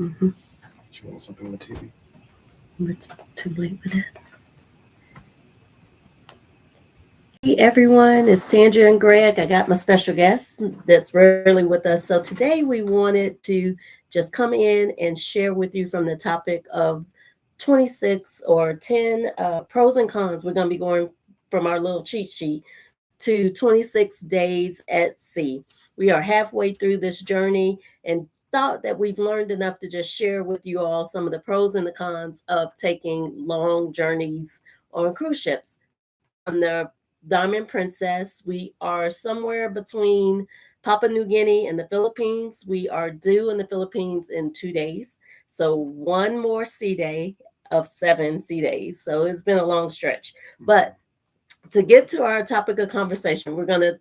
Mm-hmm. She wants something on the TV. It's too late for that. Hey everyone, it's Tanja and Greg. I got my special guest that's rarely with us. So today we wanted to just come in and share with you from the topic of 26 or 10 pros and cons. We're going to be going from our little cheat sheet to 26 days at sea. We are halfway through this journey and thought that we've learned enough to just share with you all some of the pros and the cons of taking long journeys on cruise ships. On the Diamond Princess, we are somewhere between Papua New Guinea and the Philippines. We are due in the Philippines in 2 days. So one more sea day of 7 sea days. So it's been a long stretch. But to get to our topic of conversation, we're going to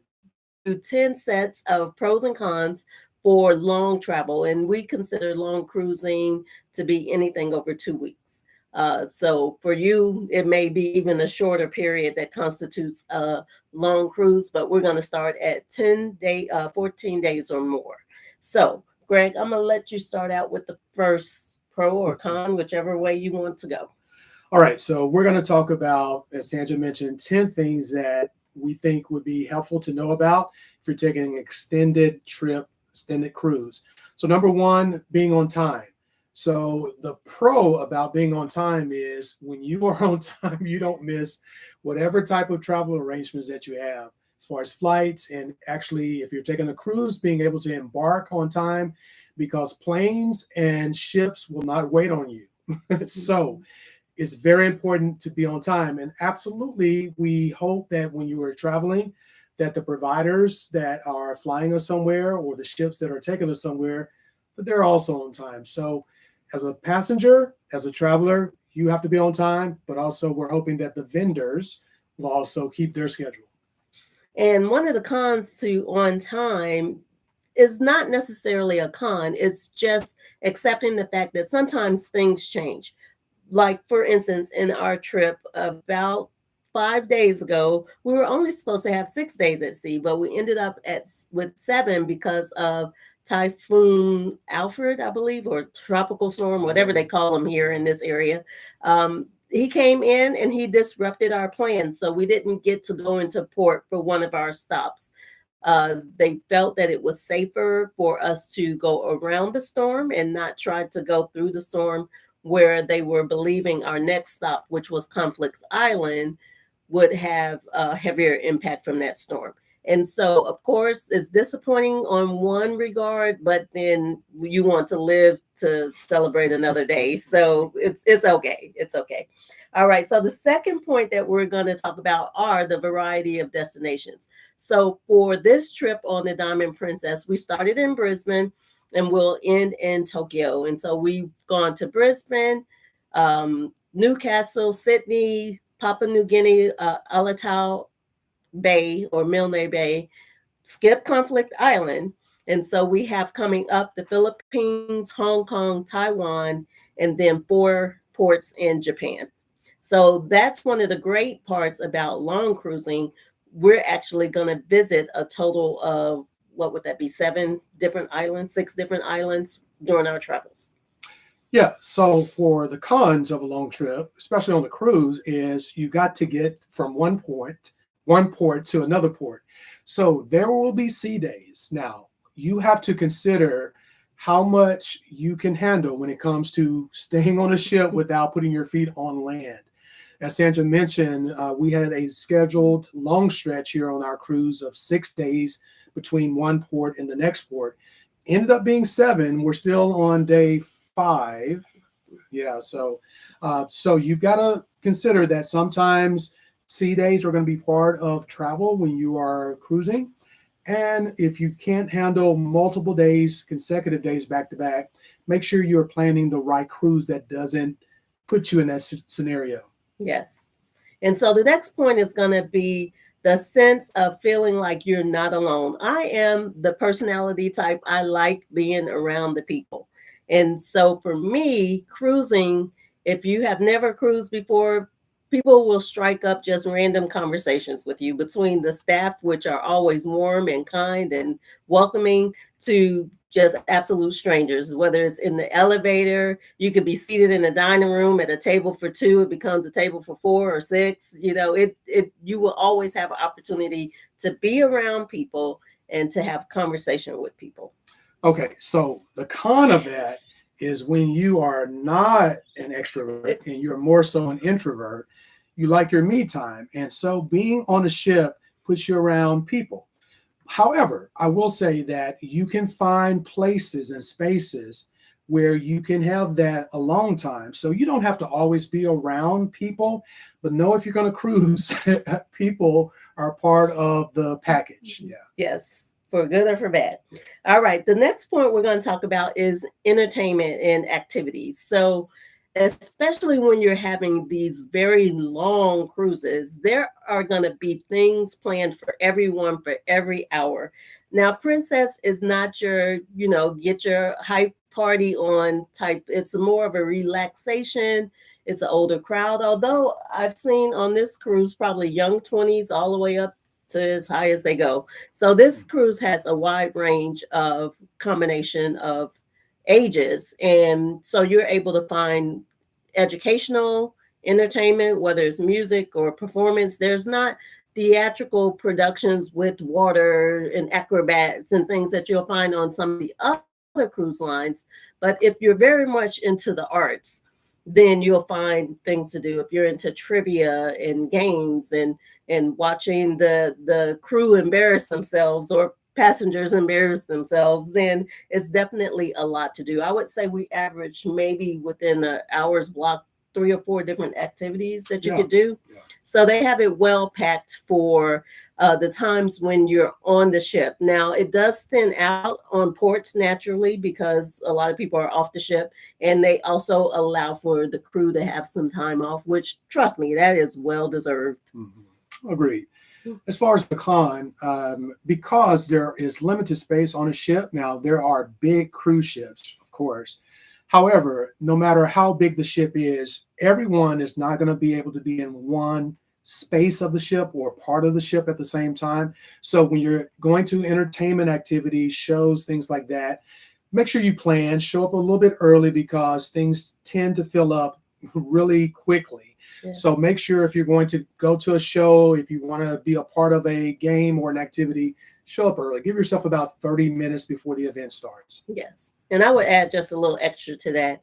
do 10 sets of pros and cons for long travel. And we consider long cruising to be anything over 2 weeks. So for you, it may be even a shorter period that constitutes a long cruise, but we're going to start at 14 days or more. So, Greg, I'm going to let you start out with the first pro or con, whichever way you want to go. All right, so we're going to talk about, as Sandra mentioned, 10 things that we think would be helpful to know about if you're taking an extended trip, extended cruise. So number one, being on time. So the pro about being on time is when you are on time, you don't miss whatever type of travel arrangements that you have as far as flights. And actually, if you're taking a cruise, being able to embark on time because planes and ships will not wait on you. So it's very important to be on time. And absolutely, we hope that when you are traveling, that the providers that are flying us somewhere or the ships that are taking us somewhere, but they're also on time. So as a passenger, as a traveler, you have to be on time, but also we're hoping that the vendors will also keep their schedule. And one of the cons to on time is not necessarily a con, it's just accepting the fact that sometimes things change. Like, for instance, in our trip about 5 days ago, we were only supposed to have 6 days at sea, but we ended up with 7 because of Typhoon Alfred, I believe, or tropical storm, whatever they call them here in this area. He came in and he disrupted our plans, so we didn't get to go into port for one of our stops. They felt that it was safer for us to go around the storm and not try to go through the storm, where they were believing our next stop, which was Conflicts Island, would have a heavier impact from that storm. And so, of course, it's disappointing on one regard, but then you want to live to celebrate another day. So it's okay. It's okay. All right. So the second point that we're going to talk about are the variety of destinations. So for this trip on the Diamond Princess, we started in Brisbane and we'll end in Tokyo. And so we've gone to Brisbane, Newcastle, Sydney, Papua New Guinea, Alatau Bay or Milne Bay, skip Conflict Island. And so we have coming up the Philippines, Hong Kong, Taiwan, and then 4 ports in Japan. So that's one of the great parts about long cruising. We're actually going to visit a total of, what would that be, 7 different islands, 6 different islands during our travels. Yeah, so for the cons of a long trip, especially on the cruise, is you got to get from one port to another port. So there will be sea days. Now, you have to consider how much you can handle when it comes to staying on a ship without putting your feet on land. As Sandra mentioned, we had a scheduled long stretch here on our cruise of 6 days between one port and the next port. Ended up being 7. We're still on day 5. Yeah, so you've got to consider that sometimes sea days are going to be part of travel when you are cruising. And if you can't handle multiple days, consecutive days back to back, make sure you're planning the right cruise that doesn't put you in that scenario. Yes. And so the next point is going to be the sense of feeling like you're not alone. I am the personality type. I like being around the people. And so for me, cruising, if you have never cruised before, people will strike up just random conversations with you between the staff, which are always warm and kind and welcoming, to just absolute strangers. Whether it's in the elevator, you could be seated in the dining room at a table for two, it becomes a table for four or six. You will always have an opportunity to be around people and to have conversation with people. Okay, so the con of that is when you are not an extrovert and you're more so an introvert, you like your me time. And so being on a ship puts you around people. However, I will say that you can find places and spaces where you can have that alone time. So you don't have to always be around people, but know if you're going to cruise, people are part of the package. Yeah. Yes, for good or for bad. All right. The next point we're going to talk about is entertainment and activities. So, especially when you're having these very long cruises, there are going to be things planned for everyone for every hour. Now, Princess is not your, get your hype party on type. It's more of a relaxation. It's an older crowd, although I've seen on this cruise probably young 20s all the way up to as high as they go. So this cruise has a wide range of combination of ages. And so you're able to find educational entertainment, whether it's music or performance. There's not theatrical productions with water and acrobats and things that you'll find on some of the other cruise lines. But if you're very much into the arts, then you'll find things to do. If you're into trivia and games and watching the crew embarrass themselves or passengers embarrass themselves, then it's definitely a lot to do. I would say we average maybe within an hour's block 3 or 4 different activities that you could do. Yeah. So they have it well packed for the times when you're on the ship. Now, it does thin out on ports naturally because a lot of people are off the ship, and they also allow for the crew to have some time off, which, trust me, that is well deserved. Mm-hmm. Agreed. As far as the con, because there is limited space on a ship, now there are big cruise ships, of course. However, no matter how big the ship is, everyone is not going to be able to be in one space of the ship or part of the ship at the same time. So when you're going to entertainment activities, shows, things like that, make sure you plan, show up a little bit early because things tend to fill up really quickly. Yes. So make sure if you're going to go to a show, if you want to be a part of a game or an activity, show up early. Give yourself about 30 minutes before the event starts. Yes. And I would add just a little extra to that.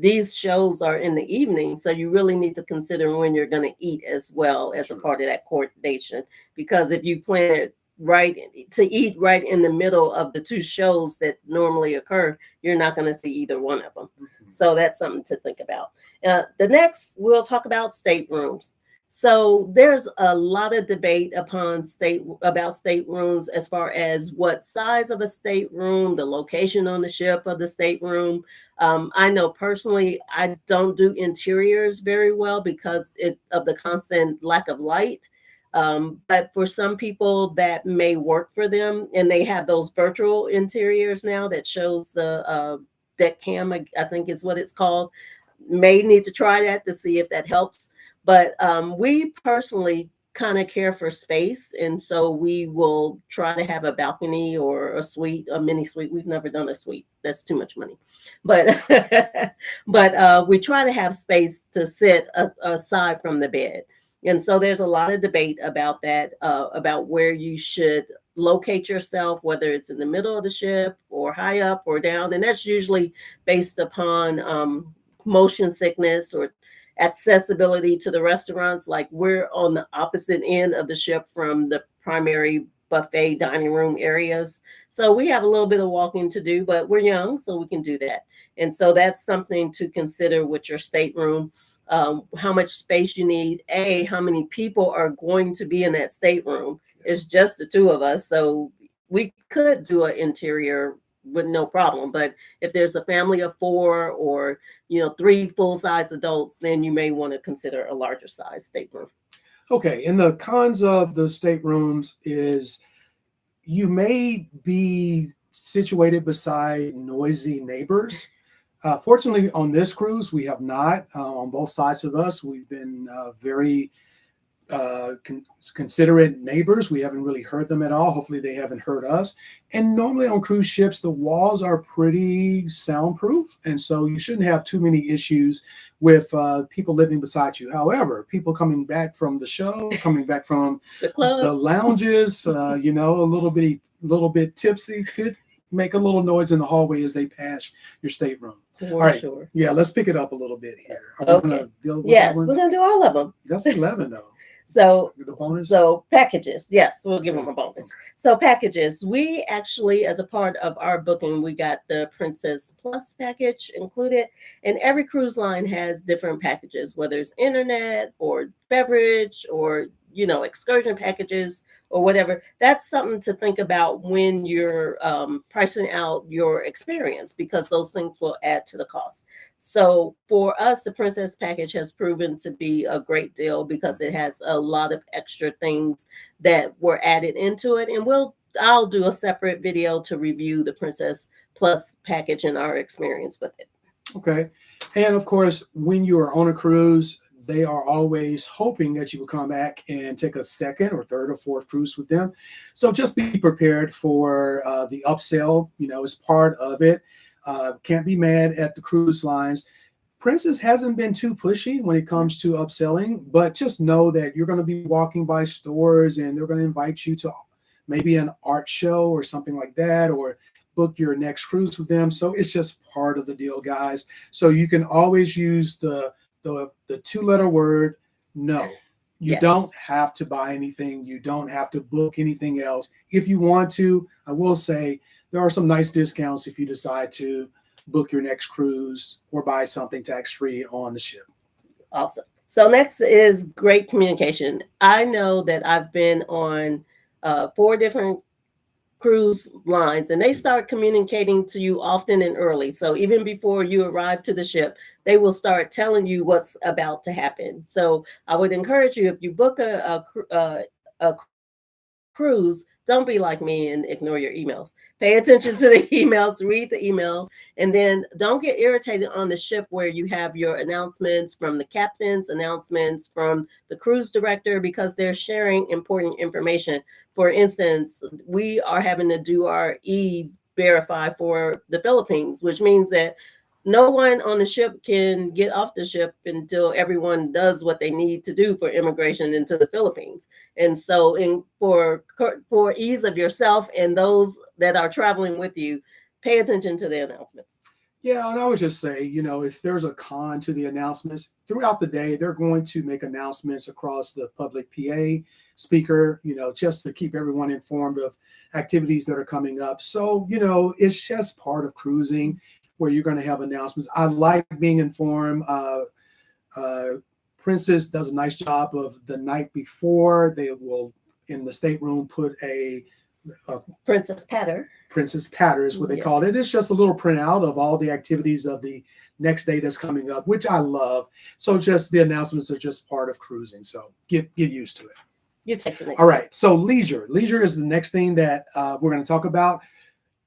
These shows are in the evening, so you really need to consider when you're going to eat as well as a part of that coordination. Because if you plan it to eat right in the middle of the 2 shows that normally occur, you're not going to see either one of them. Mm-hmm. So that's something to think about. The next, we'll talk about staterooms. So there's a lot of debate about staterooms as far as what size of a stateroom, the location on the ship of the stateroom. I know personally, I don't do interiors very well because of the constant lack of light. But for some people that may work for them, and they have those virtual interiors now that shows the deck cam, I think is what it's called. May need to try that to see if that helps. But we personally kind of care for space. And so we will try to have a balcony or a suite, a mini suite. We've never done a suite. That's too much money. But we try to have space to sit aside from the bed. And so there's a lot of debate about that, about where you should locate yourself, whether it's in the middle of the ship or high up or down. And that's usually based upon motion sickness or accessibility to the restaurants. Like we're on the opposite end of the ship from the primary buffet dining room areas. So we have a little bit of walking to do, but we're young, so we can do that. And so that's something to consider with your stateroom. How much space you need, how many people are going to be in that stateroom. It's just the 2 of us. So we could do an interior with no problem. But if there's a family of 4 or 3 full-size adults, then you may want to consider a larger size stateroom. Okay, and the cons of the staterooms is you may be situated beside noisy neighbors. Fortunately, on this cruise, we have not. On both sides of us, we've been very considerate neighbors. We haven't really hurt them at all. Hopefully they haven't hurt us. And normally on cruise ships, the walls are pretty soundproof. And so you shouldn't have too many issues with people living beside you. However, people coming back from the show, coming back from The club. the lounges, you know, a little bit tipsy, could make a little noise in the hallway as they pass your stateroom. For All right. sure. Yeah, let's pick it up a little bit here. Are we Okay. gonna deal with Yes, that one? we're going to do all of them. That's 11 though. So The bonus? So packages, yes, we'll give them a bonus. So packages, we actually, as a part of our booking, we got the Princess Plus package included, and every cruise line has different packages, whether it's internet or beverage or, you know, excursion packages or whatever. That's something to think about when you're pricing out your experience, because those things will add to the cost. So for us, the Princess package has proven to be a great deal because it has a lot of extra things that were added into it. And I'll do a separate video to review the Princess Plus package and our experience with it. Okay. And of course, when you are on a cruise, they are always hoping that you will come back and take a second or third or fourth cruise with them. So just be prepared for the upsell, you know, as part of it. Can't be mad at the cruise lines. Princess hasn't been too pushy when it comes to upselling, but just know that you're going to be walking by stores and they're going to invite you to maybe an art show or something like that, or book your next cruise with them. So it's just part of the deal, guys. So you can always use the two-letter word no. You Yes. don't have to buy anything. You don't have to book anything else. If you want to, I will say there are some nice discounts if you decide to book your next cruise or buy something tax-free on the ship. Awesome. So next is great communication. I know that I've been on 4 different cruise lines, and they start communicating to you often and early. So even before you arrive to the ship, they will start telling you what's about to happen. So I would encourage you, if you book a cruise, don't be like me and ignore your emails. Pay attention to the emails, read the emails, and then don't get irritated on the ship where you have your announcements from the captains, announcements from the cruise director, because they're sharing important information. For instance, we are having to do our e-verify for the Philippines, which means that no one on the ship can get off the ship until everyone does what they need to do for immigration into the Philippines. And so for ease of yourself and those that are traveling with you, pay attention to the announcements. Yeah, and I would just say, you know, if there's a con to the announcements, throughout the day, they're going to make announcements across the public PA speaker, you know, just to keep everyone informed of activities that are coming up. So, you know, it's just part of cruising where you're going to have announcements. I like being informed. Princess does a nice job of the night before. They will, in the stateroom, put a Princess Patter. Princess Patter is what they call it. It's just a little printout of all the activities of the next day that's coming up, which I love. So just the announcements are just part of cruising. So get used to it. You take the next All right. So leisure. Leisure is the next thing that we're going to talk about.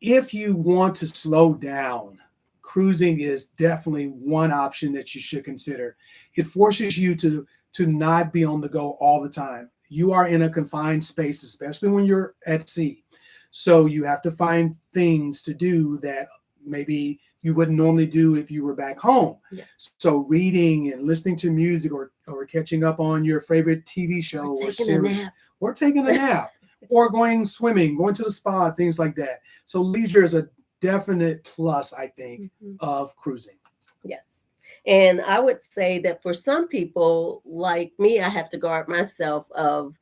If you want to slow down, cruising is definitely one option that you should consider. It forces you to not be on the go all the time. You are in a confined space, especially when you're at sea. So you have to find things to do that maybe you wouldn't normally do if you were back home. Yes. So reading and listening to music or catching up on your favorite TV show or series, or taking a nap, or going swimming, going to the spa, things like that. So leisure is a definite plus, I think, of cruising. Yes. And I would say that for some people like me, I have to guard myself of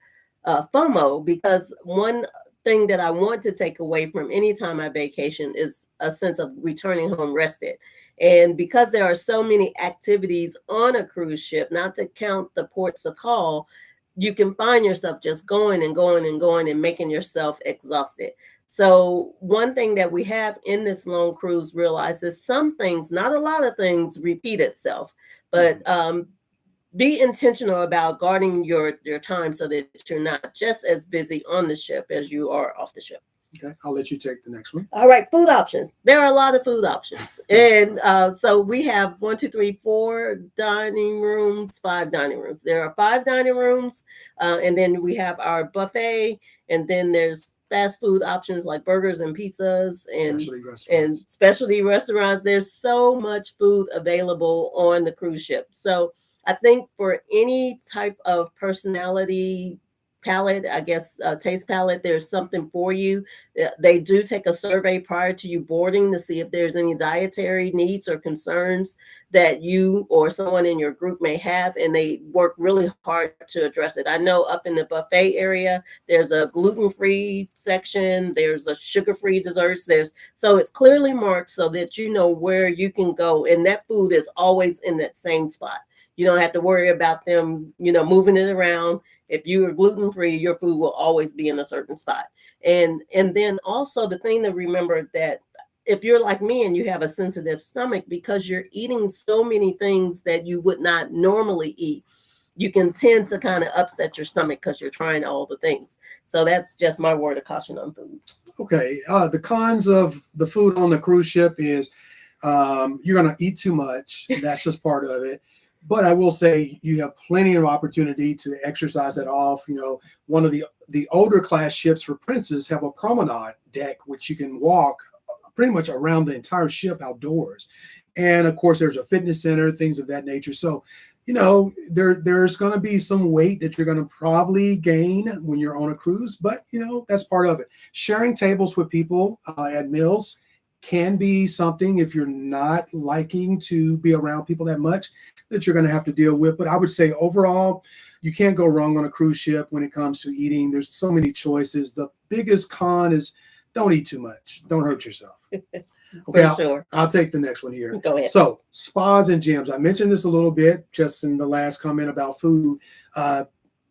FOMO, because one thing that I want to take away from any time I vacation is a sense of returning home rested. And because there are so many activities on a cruise ship, not to count the ports of call, you can find yourself just going and going and going and making yourself exhausted. So one thing that we have in this long cruise realize is some things, not a lot of things, repeat itself, but be intentional about guarding your time so that you're not just as busy on the ship as you are off the ship. Okay, I'll let you take the next one. All right, food options. There are a lot of food options. And so we have 1, 2, 3, 4 dining rooms, 5 dining rooms. There are 5 dining rooms. And then we have our buffet. And then there's fast food options like burgers and pizzas and specialty restaurants. There's so much food available on the cruise ship. So I think for any type of personality palette, I guess, taste palette, there's something for you. They do take a survey prior to you boarding to see if there's any dietary needs or concerns that you or someone in your group may have, and they work really hard to address it. I know up in the buffet area, there's a gluten-free section, there's a sugar-free desserts, so it's clearly marked so that you know where you can go, and that food is always in that same spot. You don't have to worry about them, moving it around. If you are gluten-free, your food will always be in a certain spot. And then also the thing to remember that if you're like me and you have a sensitive stomach, because you're eating so many things that you would not normally eat, you can tend to kind of upset your stomach because you're trying all the things. So that's just my word of caution on food. Okay. The cons of the food on the cruise ship is you're going to eat too much. That's just part of it. But I will say you have plenty of opportunity to exercise that off. One of the older class ships for Princess have a promenade deck, which you can walk pretty much around the entire ship outdoors. And of course, there's a fitness center, things of that nature. So, there's going to be some weight that you're going to probably gain when you're on a cruise, but, that's part of it. Sharing tables with people at meals can be something, if you're not liking to be around people that much, that you're going to have to deal with. But I would say overall, you can't go wrong on a cruise ship when it comes to eating. There's so many choices. The biggest con is don't eat too much. Don't hurt yourself. Okay, sure. I'll take the next one here. Go ahead. So spas and gyms. I mentioned this a little bit just in the last comment about food.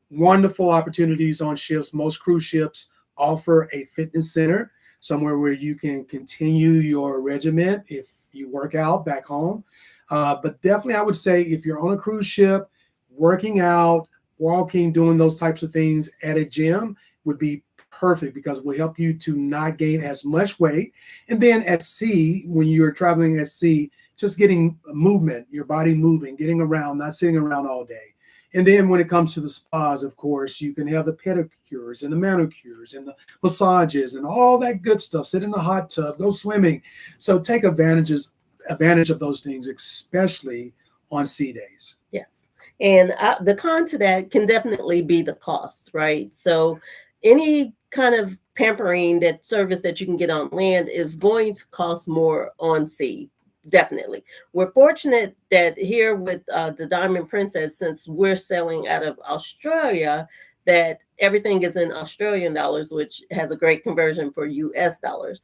Wonderful opportunities on ships. Most cruise ships offer a fitness center, somewhere where you can continue your regimen if you work out back home. But definitely, I would say if you're on a cruise ship, working out, walking, doing those types of things at a gym would be perfect because it will help you to not gain as much weight. And then at sea, when you're traveling at sea, just getting movement, your body moving, getting around, not sitting around all day. And then when it comes to the spas, of course, you can have the pedicures and the manicures and the massages and all that good stuff. Sit in the hot tub, go swimming. So take advantage of those things, especially on sea days. Yes. And the con to that can definitely be the cost, right? So any kind of pampering service that you can get on land is going to cost more on sea. Definitely. We're fortunate that here with the Diamond Princess, since we're sailing out of Australia, that everything is in Australian dollars, which has a great conversion for US dollars.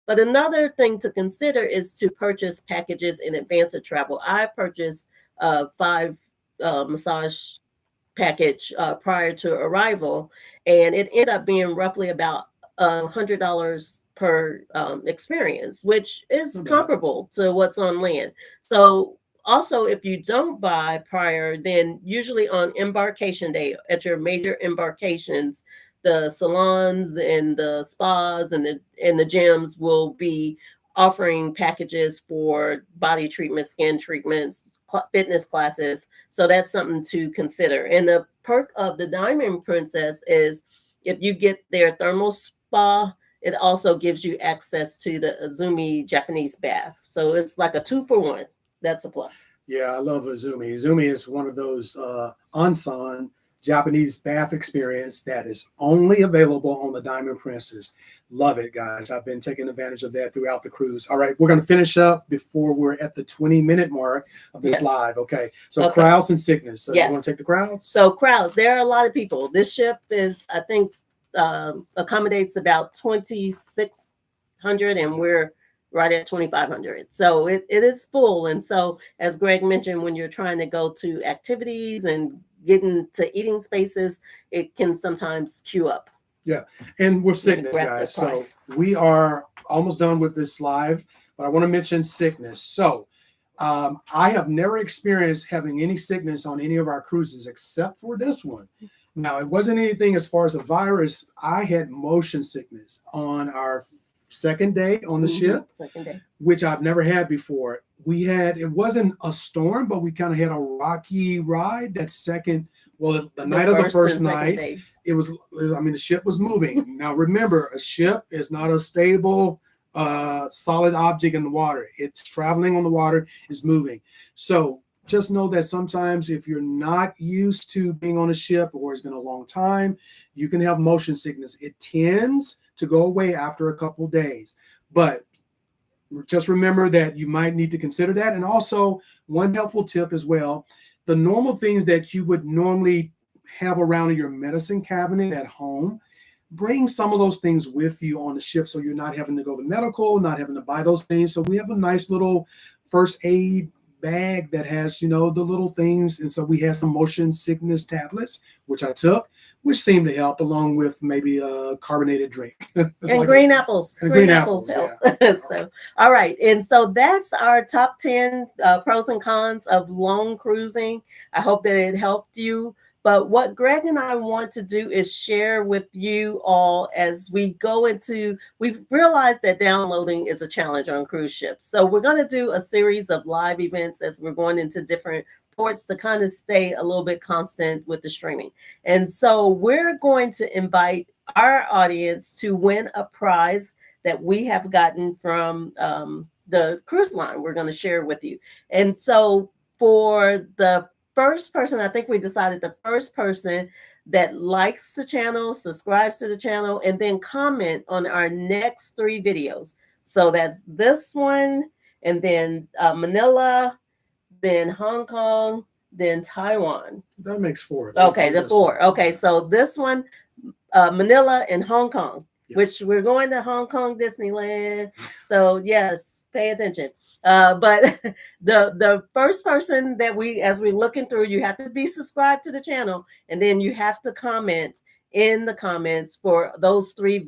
But another thing to consider is to purchase packages in advance of travel. I purchased 5 massage package prior to arrival, and it ended up being roughly about $100 per experience, which is comparable to what's on land. So also, if you don't buy prior, then usually on embarkation day at your major embarkations, the salons and the spas and the gyms will be offering packages for body treatments, skin treatments, fitness classes. So that's something to consider. And the perk of the Diamond Princess is if you get their thermal spa, it also gives you access to the Azumi Japanese bath. So it's like a 2-for-1. That's a plus. Yeah, I love Azumi. Azumi is one of those onsen Japanese bath experience that is only available on the Diamond Princess. Love it, guys. I've been taking advantage of that throughout the cruise. All right, we're going to finish up before we're at the 20-minute mark of this live. Okay, so crowds and sickness. So you want to take the crowds? So crowds, there are a lot of people. This ship is, I think, accommodates about 2,600, and we're right at 2,500. So it is full. And so, as Greg mentioned, when you're trying to go to activities and get into eating spaces, it can sometimes queue up. Yeah. And with sickness, guys. So we are almost done with this live, but I want to mention sickness. So I have never experienced having any sickness on any of our cruises except for this one. Now, it wasn't anything as far as a virus. I had motion sickness on our second day on the ship, second day, which I've never had before. It wasn't a storm, but we kind of had a rocky ride that second. Well, the night of the first night, it was, I mean, the ship was moving. Now, remember, a ship is not a stable, solid object in the water. It's traveling on the water, it's moving. So just know that sometimes if you're not used to being on a ship or it's been a long time, you can have motion sickness. It tends to go away after a couple of days. But just remember that you might need to consider that. And also, one helpful tip as well, the normal things that you would normally have around in your medicine cabinet at home, bring some of those things with you on the ship so you're not having to go to medical, not having to buy those things. So we have a nice little first aid bag that has, the little things. And so we have some motion sickness tablets, which I took, which seemed to help, along with maybe a carbonated drink. And like green apples. Green apples help. Yeah. So, all right. And so that's our top 10 pros and cons of long cruising. I hope that it helped you. But what Greg and I want to do is share with you all as we go into, we've realized that downloading is a challenge on cruise ships. So we're going to do a series of live events as we're going into different ports to kind of stay a little bit constant with the streaming. And so we're going to invite our audience to win a prize that we have gotten from the cruise line we're going to share with you. And so for the first person, I think we decided the first person that likes the channel, subscribes to the channel, and then comment on our next 3 videos. So that's this one, and then Manila, then Hong Kong, then Taiwan. That makes 4. Okay, the 4. Okay, so this one, Manila and Hong Kong, yes. Which we're going to Hong Kong Disneyland. So yes, pay attention. But the first person that as we're looking through, you have to be subscribed to the channel, and then you have to comment in the comments for those 3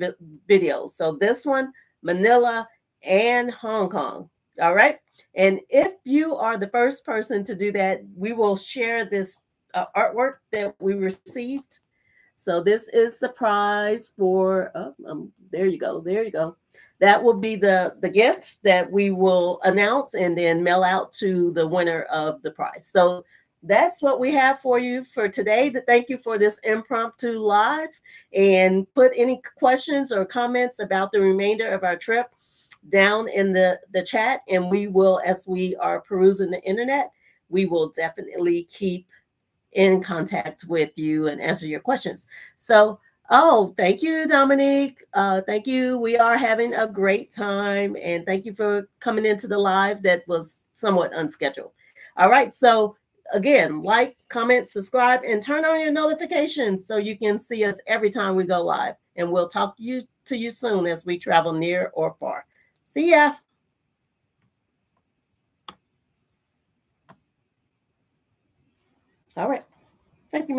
videos. So this one, Manila and Hong Kong. All right. And if you are the first person to do that, we will share this artwork that we received. So this is the prize for, there you go. There you go. That will be the gift that we will announce and then mail out to the winner of the prize. So that's what we have for you for today. Thank you for this impromptu live, and put any questions or comments about the remainder of our trip down in the chat, and we will, as we are perusing the internet, we will definitely keep in contact with you and answer your questions. So, thank you, Dominique. Thank you. We are having a great time, and thank you for coming into the live that was somewhat unscheduled. All right. So again, like, comment, subscribe, and turn on your notifications so you can see us every time we go live. And we'll talk to you soon as we travel near or far. See ya. All right. Thank you.